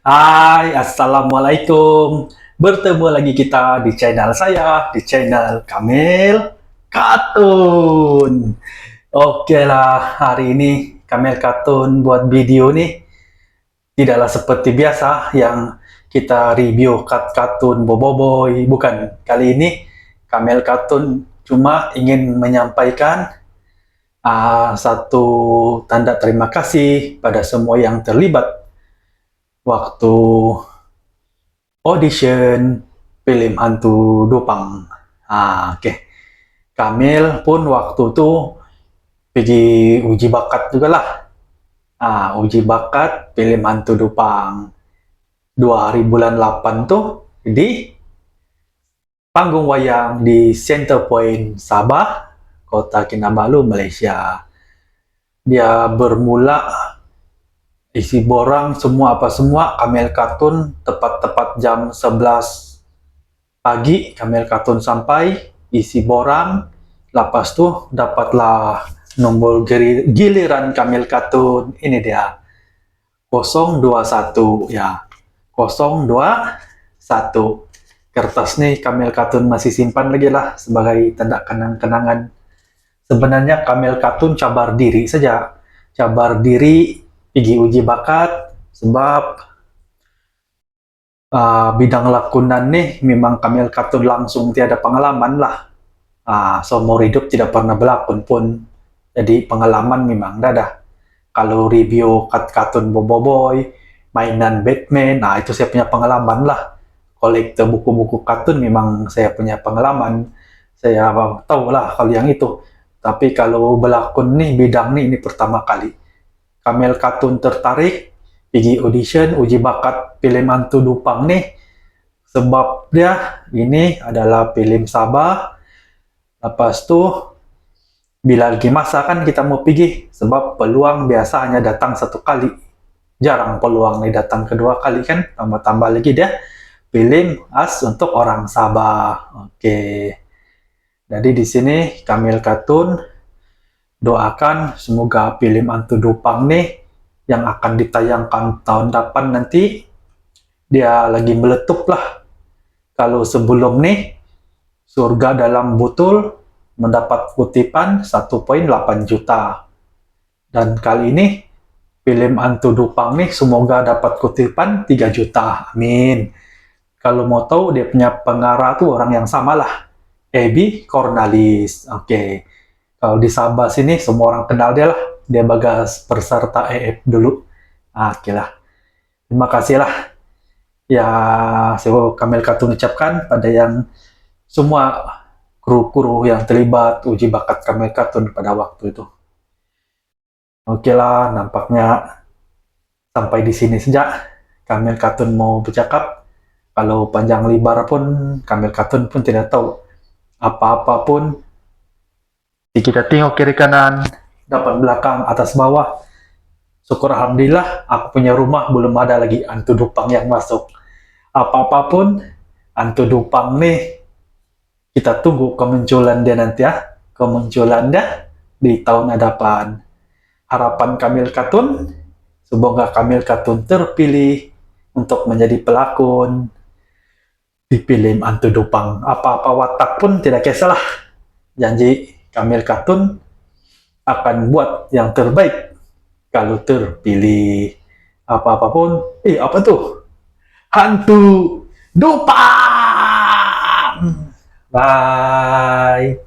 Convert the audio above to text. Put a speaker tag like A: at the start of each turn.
A: Hai, Assalamualaikum. Bertemu lagi kita di channel saya, di channel Kamil Katun. Oke lah, hari ini Kamil Katun buat video nih. Tidaklah seperti biasa yang kita review kartun Boboiboy. Bukan, kali ini Kamil Katun cuma ingin menyampaikan satu tanda terima kasih pada semua yang terlibat waktu audition film hantu Dupang. Oke. Kamil pun waktu itu pergi uji bakat juga lah. Uji bakat film hantu Dupang 2008 tuh di panggung wayang di Center Point Sabah, Kota Kinabalu, Malaysia. Dia bermula isi borang semua apa semua Kamil Katun tepat-tepat jam 11 pagi Kamil Katun sampai isi borang, lepas tuh dapatlah nomor giliran Kamil Katun, ini dia 021 ya, 021 kertas nih Kamil Katun masih simpan lagi lah sebagai tanda kenang-kenangan. Sebenarnya Kamil Katun cabar diri saja, cabar diri pergi uji bakat sebab bidang lakonan nih memang Kamil Katun langsung tiada pengalaman lah. Seumur hidup tidak pernah berlakon pun, jadi pengalaman memang ada. Kalau review kartun Boboiboy, mainan Batman, itu saya punya pengalaman lah. Kolektor buku-buku kartun memang saya punya pengalaman. Saya tahu lah kalau yang itu. Tapi kalau berlakon nih, bidang nih, ini pertama kali. Kamil Katun tertarik pergi audition uji bakat film hantu Dupang nih sebab dia ini adalah film Sabah. Lepas tuh bila lagi masa kan kita mau pergi sebab peluang biasa hanya datang satu kali, jarang peluang nih datang kedua kali kan, tambah-tambah lagi dia film khas untuk orang Sabah. Oke, jadi di sini Kamil Katun doakan semoga film hantu Dupang nih yang akan ditayangkan tahun depan nanti dia lagi meletup lah. Kalau sebelum nih Surga Dalam Botol mendapat kutipan 1,8 juta, dan kali ini film hantu Dupang nih semoga dapat kutipan 3 juta, amin. Kalau mau tahu dia punya pengarah tuh orang yang sama lah, Ebi Cornalis. Oke. Kalau di Sabah sini semua orang kenal dia lah. Dia bagas peserta EF dulu. Oke lah. Terima kasih lah. Ya, saya Kamil Katun ucapkan pada yang semua kru-kru yang terlibat uji bakat Kamil Katun pada waktu itu. Oke lah, nampaknya sampai di sini saja Kamil Katun mau bercakap. Kalau panjang lebar pun Kamil Katun pun tidak tahu apa-apa pun. Kita tengok kiri kanan, depan belakang, atas bawah. Syukur alhamdulillah, aku punya rumah belum ada lagi hantu Dupang yang masuk. Apa-apapun, hantu Dupang nih, kita tunggu kemunculan dia nanti ya. Kemunculan dia di tahun hadapan. Harapan Kamil Katun, semoga Kamil Katun terpilih untuk menjadi pelakon di film hantu Dupang. Apa-apa watak pun tidak kisah lah. Janji Kamil Katun akan buat yang terbaik kalau terpilih. Apa-apapun, apa tuh? Hantu Dupang! Bye!